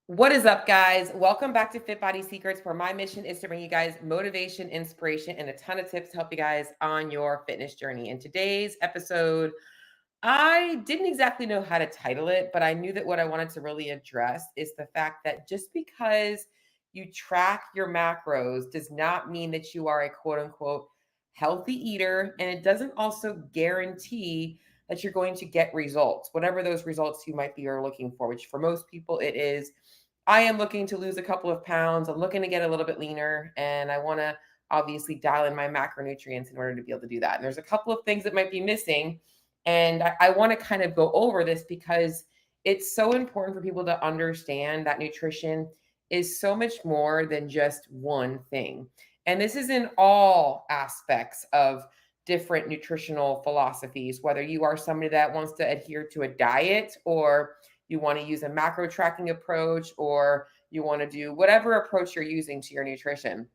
What is up, guys? Welcome back to Fit Body Secrets, where my mission is to bring you guys motivation, inspiration, and a ton of tips to help you guys on your fitness journey. In today's episode, I didn't exactly know how to title it, but I knew that what I wanted to really address is the fact that just because you track your macros does not mean that you are a quote unquote healthy eater. And it doesn't also guarantee that you're going to get results, whatever those results you might be are looking for, which for most people it is. I am looking to lose a couple of pounds. I'm looking to get a little bit leaner, and I want to obviously dial in my macronutrients in order to be able to do that. And there's a couple of things that might be missing. And I want to kind of go over this because it's so important for people to understand that nutrition is so much more than just one thing. And this is in all aspects of different nutritional philosophies, whether you are somebody that wants to adhere to a diet, or you want to use a macro tracking approach, or you want to do whatever approach you're using to your nutrition.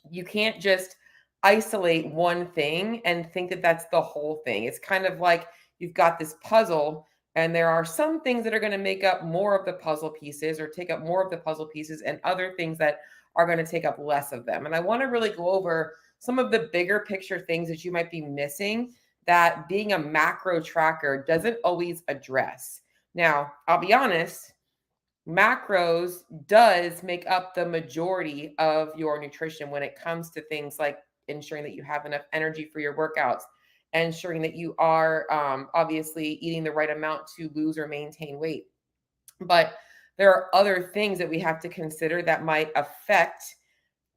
You can't just isolate one thing and think that that's the whole thing. It's kind of like you've got this puzzle, and there are some things that are going to make up more of the puzzle pieces or take up more of the puzzle pieces, and other things that are going to take up less of them. And I want to really go over some of the bigger picture things that you might be missing that being a macro tracker doesn't always address. Now, I'll be honest, macros does make up the majority of your nutrition when it comes to things like ensuring that you have enough energy for your workouts, ensuring that you are obviously eating the right amount to lose or maintain weight. But there are other things that we have to consider that might affect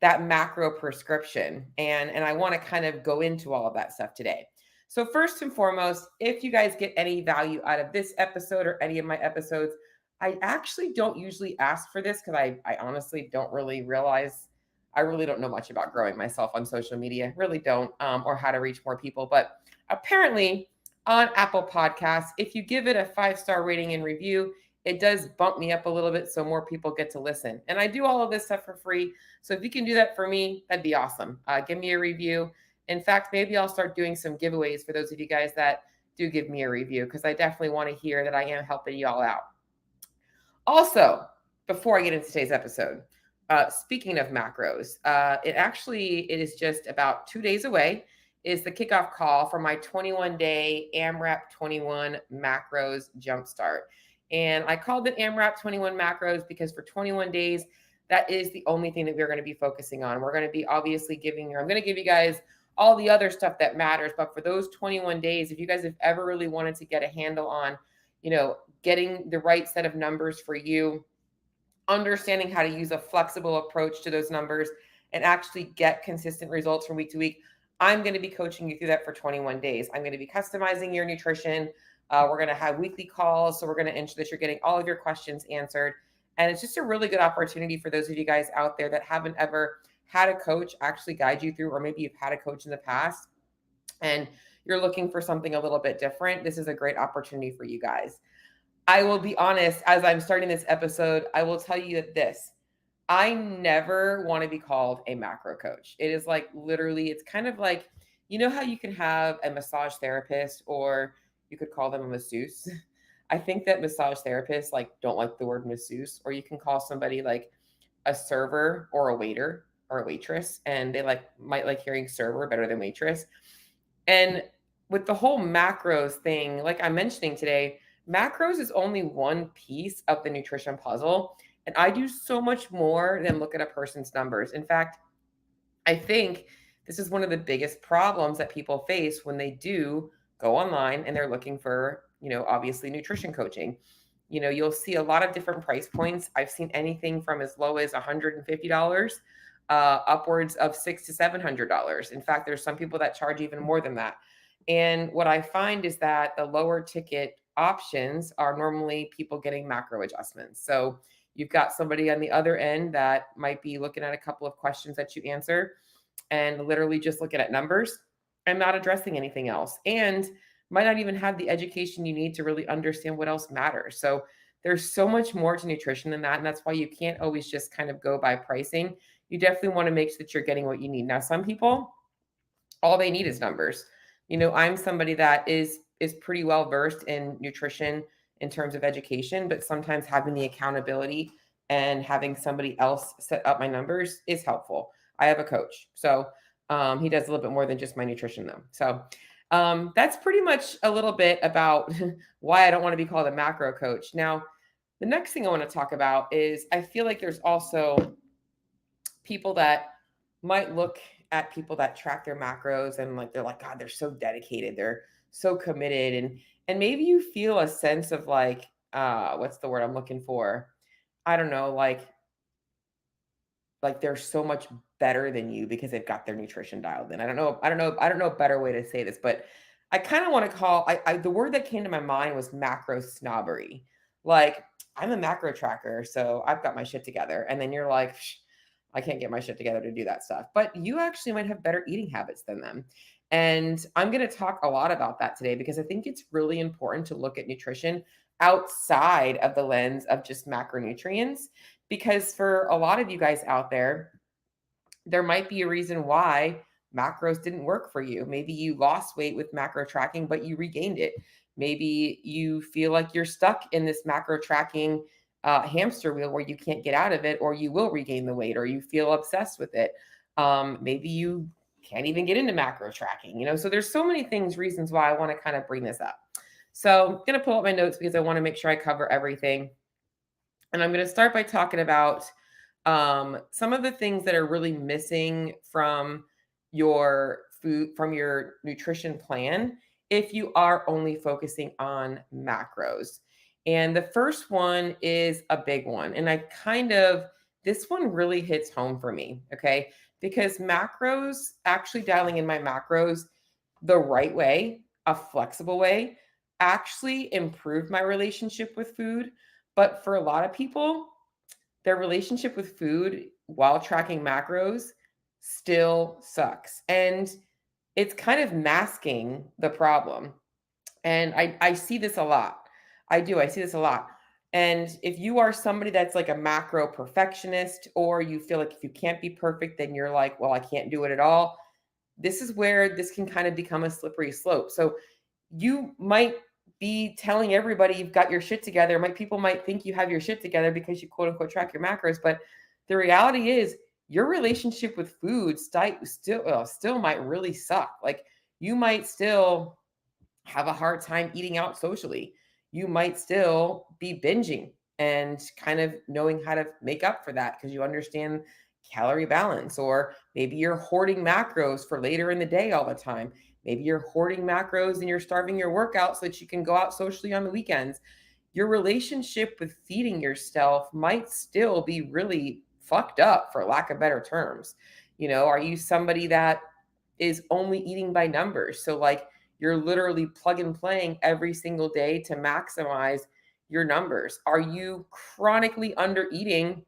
that macro prescription. And I want to kind of go into all of that stuff today. So first and foremost, if you guys get any value out of this episode or any of my episodes, I actually don't usually ask for this because I honestly don't really realize, I really don't know much about growing myself on social media, really don't, or how to reach more people. But apparently on Apple Podcasts, if you give it a 5-star rating and review, it does bump me up a little bit so more people get to listen. And I do all of this stuff for free. So if you can do that for me, that'd be awesome. Give me a review. In fact, maybe I'll start doing some giveaways for those of you guys that do give me a review, because I definitely want to hear that I am helping you all out. Also, before I get into today's episode, speaking of macros, it is just about 2 days away. Is the kickoff call for my 21-day AMRAP 21 macros jumpstart. And I called it AMRAP 21 macros because for 21 days, that is the only thing that we're going to be focusing on. We're going to be obviously I'm going to give you guys all the other stuff that matters. But for those 21 days, if you guys have ever really wanted to get a handle on, getting the right set of numbers for you, understanding how to use a flexible approach to those numbers and actually get consistent results from week to week, I'm going to be coaching you through that for 21 days. I'm going to be customizing your nutrition. We're going to have weekly calls. So we're going to ensure that you're getting all of your questions answered. And it's just a really good opportunity for those of you guys out there that haven't ever had a coach actually guide you through, or maybe you've had a coach in the past and you're looking for something a little bit different. This is a great opportunity for you guys. I will be honest, as I'm starting this episode, I will tell you this. I never want to be called a macro coach. It is like literally, it's kind of like, how you can have a massage therapist, or you could call them a masseuse. I think that massage therapists don't like the word masseuse, or you can call somebody like a server or a waiter or a waitress, and they might like hearing server better than waitress. And with the whole macros thing, like I'm mentioning today, macros is only one piece of the nutrition puzzle. And I do so much more than look at a person's numbers. In fact, I think this is one of the biggest problems that people face when they do go online and they're looking for, obviously nutrition coaching. You'll see a lot of different price points. I've seen anything from as low as $150 upwards of $600 to $700. In fact, there's some people that charge even more than that. And what I find is that the lower ticket options are normally people getting macro adjustments. So you've got somebody on the other end that might be looking at a couple of questions that you answer and literally just looking at numbers and not addressing anything else, and might not even have the education you need to really understand what else matters. So there's so much more to nutrition than that. And that's why you can't always just kind of go by pricing. You definitely want to make sure that you're getting what you need. Now, some people, all they need is numbers. I'm somebody that is pretty well versed in nutrition in terms of education, but sometimes having the accountability and having somebody else set up my numbers is helpful. I have a coach. So he does a little bit more than just my nutrition though. So that's pretty much a little bit about why I don't want to be called a macro coach. Now, the next thing I want to talk about is I feel like there's also people that might look at people that track their macros and like they're like, God, they're so dedicated, they're so committed, and maybe you feel a sense of like, what's the word I'm looking for? I don't know, like they're so much better than you because they've got their nutrition dialed in. I don't know a better way to say this, but I kind of want to call I the word that came to my mind was macro snobbery. Like, I'm a macro tracker, so I've got my shit together. And then you're like, I can't get my shit together to do that stuff. But you actually might have better eating habits than them. And I'm going to talk a lot about that today because I think it's really important to look at nutrition outside of the lens of just macronutrients. Because for a lot of you guys out there might be a reason why macros didn't work for you. Maybe you lost weight with macro tracking, but you regained it. Maybe you feel like you're stuck in this macro tracking hamster wheel where you can't get out of it, or you will regain the weight, or you feel obsessed with it. Maybe you can't even get into macro tracking, So there's so many things, reasons why I want to kind of bring this up. So I'm going to pull up my notes because I want to make sure I cover everything. And I'm going to start by talking about some of the things that are really missing from your food, from your nutrition plan, if you are only focusing on macros. And the first one is a big one. And this one really hits home for me. Okay. Because macros, actually dialing in my macros the right way, a flexible way, actually improved my relationship with food. But for a lot of people, their relationship with food while tracking macros still sucks. And it's kind of masking the problem. And I see this a lot. I see this a lot. And if you are somebody that's like a macro perfectionist, or you feel like if you can't be perfect, then you're like, well, I can't do it at all. This is where this can kind of become a slippery slope. So you might be telling everybody you've got your shit together. People might think you have your shit together because you quote unquote track your macros, but the reality is your relationship with food still might really suck. Like, you might still have a hard time eating out socially. You might still be binging and kind of knowing how to make up for that because you understand calorie balance, or maybe you're hoarding macros for later in the day all the time. Maybe you're hoarding macros and you're starving your workout so that you can go out socially on the weekends. Your relationship with feeding yourself might still be really fucked up, for lack of better terms. Are you somebody that is only eating by numbers? So, like, you're literally plug and playing every single day to maximize your numbers. Are you chronically under eating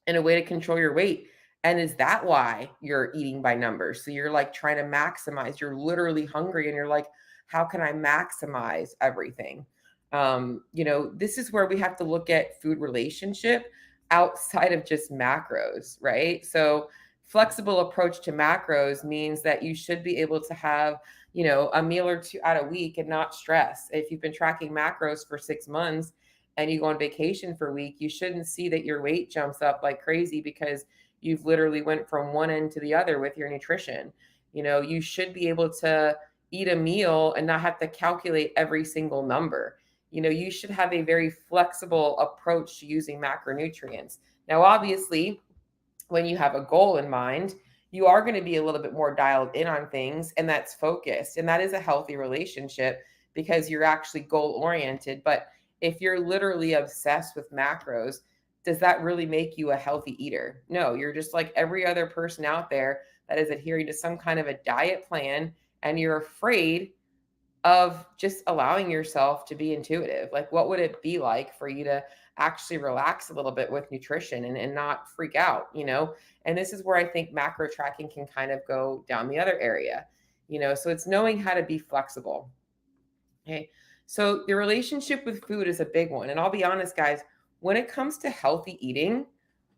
in a way to control your weight? And is that why you're eating by numbers? So you're like trying to maximize, you're literally hungry and you're like, how can I maximize everything? This is where we have to look at food relationship outside of just macros, right? So flexible approach to macros means that you should be able to have, a meal or two out a week and not stress. If you've been tracking macros for 6 months and you go on vacation for a week, you shouldn't see that your weight jumps up like crazy because you've literally went from one end to the other with your nutrition. You should be able to eat a meal and not have to calculate every single number. You should have a very flexible approach to using macronutrients. Now, obviously, when you have a goal in mind, you are going to be a little bit more dialed in on things, and that's focused. And that is a healthy relationship because you're actually goal oriented. But if you're literally obsessed with macros, does that really make you a healthy eater? No, you're just like every other person out there that is adhering to some kind of a diet plan, and you're afraid of just allowing yourself to be intuitive. Like, what would it be like for you to actually relax a little bit with nutrition and not freak out? And this is where I think macro tracking can kind of go down the other area. So it's knowing how to be flexible. Okay. So the relationship with food is a big one. And I'll be honest, guys, when it comes to healthy eating,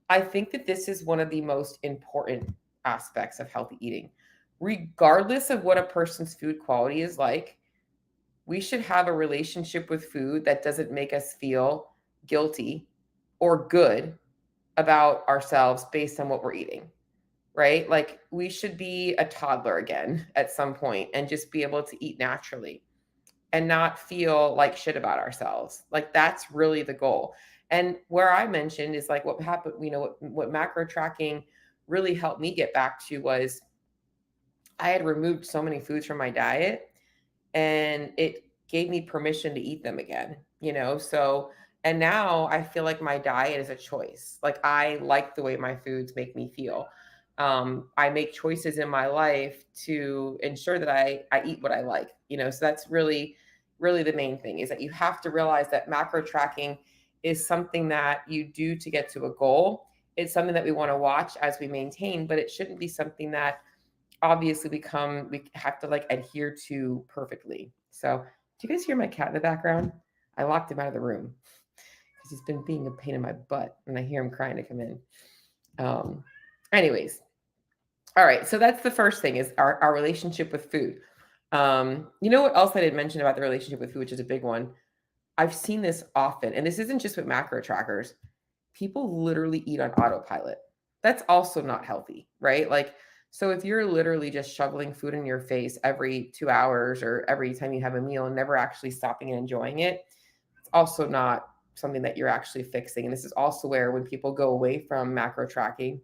I think that this is one of the most important aspects of healthy eating. Regardless of what a person's food quality is like, we should have a relationship with food that doesn't make us feel guilty or good about ourselves based on what we're eating, right? Like we should be a toddler again at some point and just be able to eat naturally and not feel like shit about ourselves. Like that's really the goal. And where I mentioned is like what happened, what macro tracking really helped me get back to was I had removed so many foods from my diet and it gave me permission to eat them again. So and now I feel like my diet is a choice. Like I like the way my foods make me feel. I make choices in my life to ensure that I eat what I like. So that's really really the main thing is that you have to realize that macro tracking is something that you do to get to a goal. It's something that we want to watch as we maintain, but it shouldn't be something that obviously we have to like adhere to perfectly. So, do you guys hear my cat in the background? I locked him out of the room because he's been being a pain in my butt, and I hear him crying to come in. Um, anyways, all right. So that's the first thing is our relationship with food. You know what else I didn't mention about the relationship with food, which is a big one. I've seen this often, and this isn't just with macro trackers. People literally eat on autopilot. That's also not healthy, right? Like, so if you're literally just shoveling food in your face every 2 hours or every time you have a meal and never actually stopping and enjoying it, it's also not something that you're actually fixing. And this is also where when people go away from macro tracking,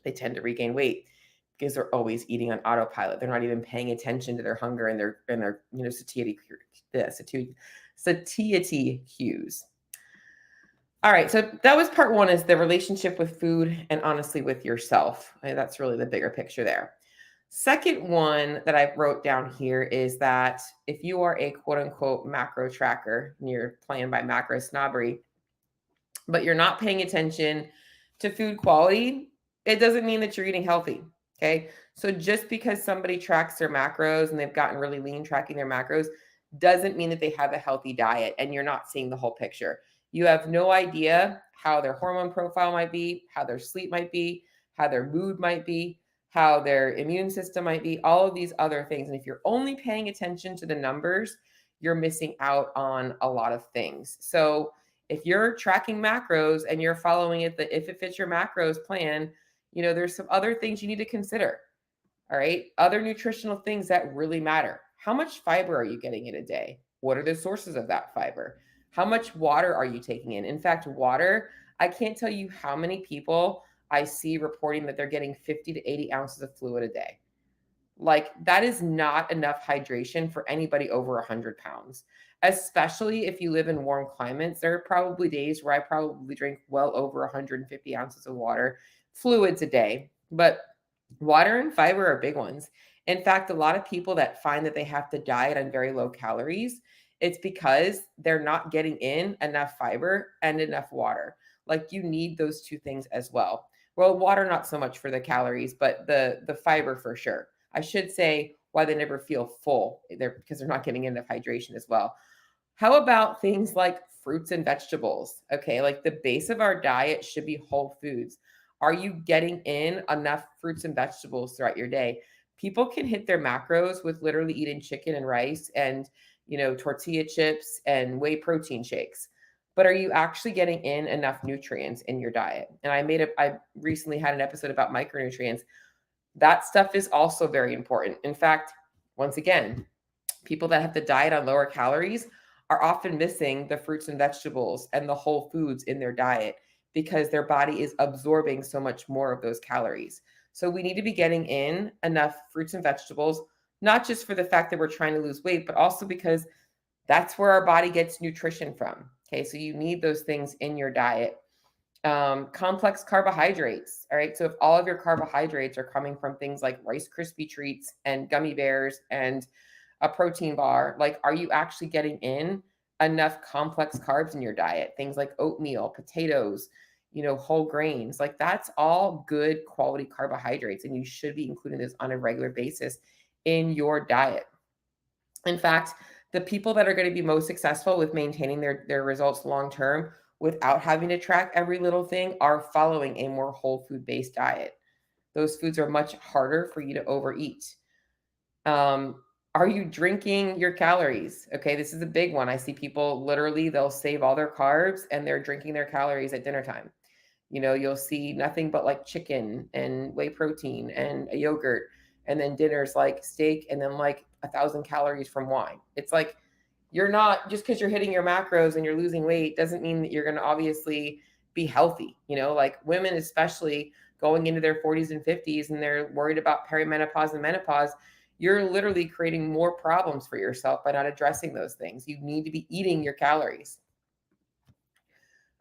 they tend to regain weight because they're always eating on autopilot. They're not even paying attention to their hunger and their satiety cues. All right, so that was part one is the relationship with food and honestly with yourself. That's really the bigger picture there. Second one that I wrote down here is that if you are a quote unquote macro tracker and you're playing by macro snobbery, but you're not paying attention to food quality, it doesn't mean that you're eating healthy. Okay. So just because somebody tracks their macros and they've gotten really lean tracking their macros doesn't mean that they have a healthy diet and you're not seeing the whole picture. You have no idea how their hormone profile might be, how their sleep might be, how their mood might be, how their immune system might be, all of these other things. And if you're only paying attention to the numbers, you're missing out on a lot of things. So if you're tracking macros and you're following it, if it fits your macros plan, there's some other things you need to consider. All right. Other nutritional things that really matter. How much fiber are you getting in a day? What are the sources of that fiber? How much water are you taking in? In fact, water, I can't tell you how many people I see reporting that they're getting 50 to 80 ounces of fluid a day. Like that is not enough hydration for anybody over 100 pounds, especially if you live in warm climates. There are probably days where I probably drink well over 150 ounces of water, fluids a day, but water and fiber are big ones. In fact, a lot of people that find that they have to diet on very low calories, it's because they're not getting in enough fiber and enough water. Like you need those two things as well. Well, water not so much for the calories, but the fiber for sure. I should say why they never feel full. Because they're not getting enough hydration as well. How about things like fruits and vegetables? Okay, like the base of our diet should be whole foods. Are you getting in enough fruits and vegetables throughout your day? People can hit their macros with literally eating chicken and rice and, tortilla chips and whey protein shakes. But are you actually getting in enough nutrients in your diet? And I recently had an episode about micronutrients. That stuff is also very important. In fact, once again, people that have to diet on lower calories are often missing the fruits and vegetables and the whole foods in their diet because their body is absorbing so much more of those calories. So we need to be getting in enough fruits and vegetables, not just for the fact that we're trying to lose weight, but also because that's where our body gets nutrition from. Okay, so you need those things in your diet. Complex carbohydrates. All right. So if all of your carbohydrates are coming from things like Rice Krispie treats and gummy bears and a protein bar, like, are you actually getting in enough complex carbs in your diet? Things like oatmeal, potatoes, whole grains, like that's all good quality carbohydrates. And you should be including this on a regular basis in your diet. In fact, the people that are going to be most successful with maintaining their results long term without having to track every little thing are following a more whole food based diet. Those foods are much harder for you to overeat. Are you drinking your calories? Okay, this is a big one. I see people literally, they'll save all their carbs and they're drinking their calories at dinner time. You'll see nothing but like chicken and whey protein and a yogurt. And then dinner's like steak and then like 1,000 calories from wine. It's like, you're not, just because you're hitting your macros and you're losing weight doesn't mean that you're going to obviously be healthy. Like women, especially going into their 40s and 50s and they're worried about perimenopause and menopause, you're literally creating more problems for yourself by not addressing those things. You need to be eating your calories.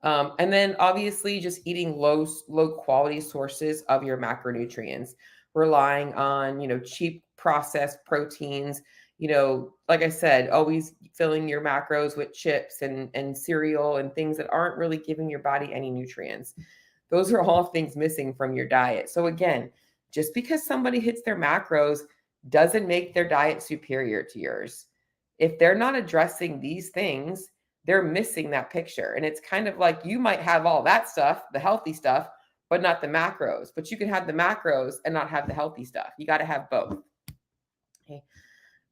And then obviously just eating low quality sources of your macronutrients, relying on, cheap processed proteins, like I said, always filling your macros with chips and cereal and things that aren't really giving your body any nutrients. Those are all things missing from your diet. So again, just because somebody hits their macros doesn't make their diet superior to yours. If they're not addressing these things, they're missing that picture. And it's kind of like you might have all that stuff, the healthy stuff, but not the macros. But you can have the macros and not have the healthy stuff. You got to have both. Okay.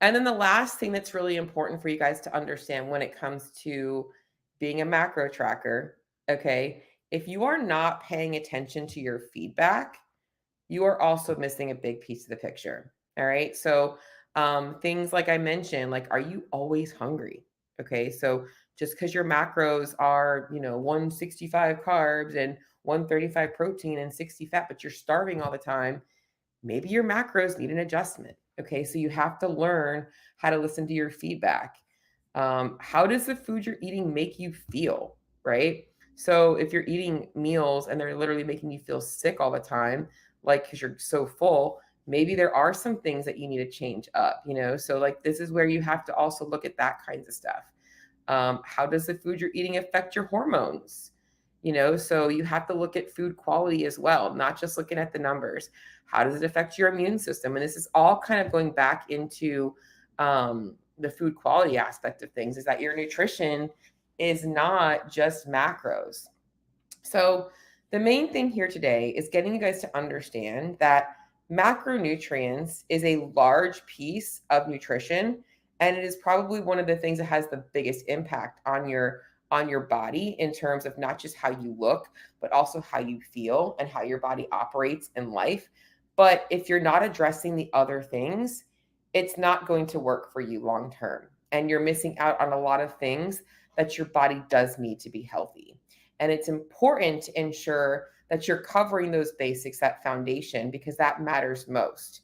And then the last thing that's really important for you guys to understand when it comes to being a macro tracker, okay, if you are not paying attention to your feedback, you are also missing a big piece of the picture. All right. So things like I mentioned, like, are you always hungry? Okay. So just because your macros are, 165 carbs and 135 protein and 60 fat, but you're starving all the time, maybe your macros need an adjustment. Okay. So you have to learn how to listen to your feedback. How does the food you're eating make you feel? Right. So if you're eating meals and they're literally making you feel sick all the time, like because you're so full, maybe there are some things that you need to change up, So like this is where you have to also look at that kinds of stuff. How does the food you're eating affect your hormones? So you have to look at food quality as well, not just looking at the numbers. How does it affect your immune system? And this is all kind of going back into the food quality aspect of things, is that your nutrition is not just macros. So the main thing here today is getting you guys to understand that macronutrients is a large piece of nutrition, and it is probably one of the things that has the biggest impact on your body in terms of not just how you look, but also how you feel and how your body operates in life. But if you're not addressing the other things, it's not going to work for you long term. And you're missing out on a lot of things that your body does need to be healthy. And it's important to ensure that you're covering those basics, that foundation, because that matters most.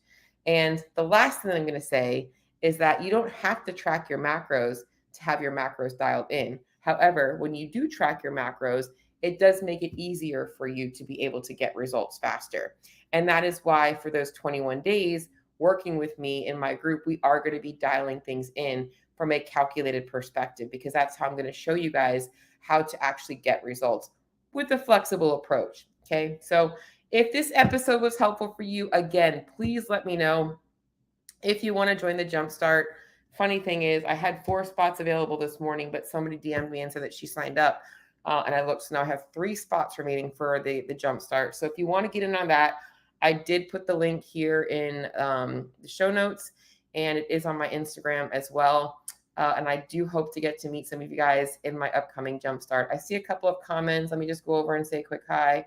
And the last thing I'm going to say is that you don't have to track your macros to have your macros dialed in. However, when you do track your macros, it does make it easier for you to be able to get results faster. And that is why for those 21 days, working with me in my group, we are going to be dialing things in from a calculated perspective, because that's how I'm going to show you guys how to actually get results with a flexible approach. Okay. So if this episode was helpful for you, again, please let me know if you want to join the Jumpstart. Funny thing is, I had 4 spots available this morning, but somebody DM'd me and said that she signed up. And I looked, so now I have 3 spots remaining for the Jumpstart. So if you want to get in on that, I did put the link here in the show notes, and it is on my Instagram as well. And I do hope to get to meet some of you guys in my upcoming Jumpstart. I see a couple of comments. Let me just go over and say a quick hi.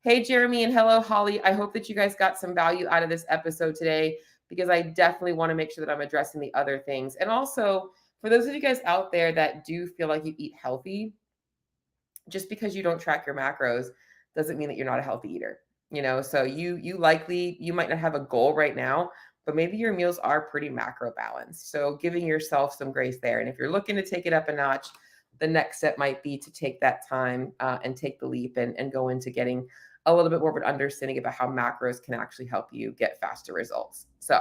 Hey, Jeremy, and hello, Holly. I hope that you guys got some value out of this episode today, because I definitely want to make sure that I'm addressing the other things. And also, for those of you guys out there that do feel like you eat healthy, just because you don't track your macros doesn't mean that you're not a healthy eater. So you might not have a goal right now, but maybe your meals are pretty macro balanced. So giving yourself some grace there. And if you're looking to take it up a notch, the next step might be to take that time and take the leap and go into getting a little bit more of an understanding about how macros can actually help you get faster results. So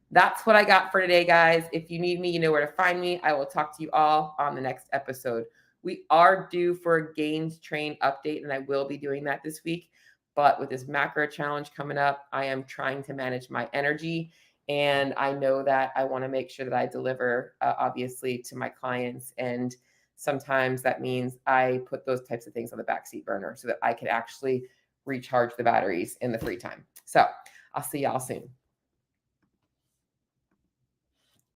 that's what I got for today, guys. If you need me, you know where to find me. I will talk to you all on the next episode. We are due for a Gains Train update, and I will be doing that this week. But with this macro challenge coming up, I am trying to manage my energy. And I know that I want to make sure that I deliver, obviously, to my clients. And sometimes that means I put those types of things on the backseat burner so that I can actually recharge the batteries in the free time. So I'll see y'all soon.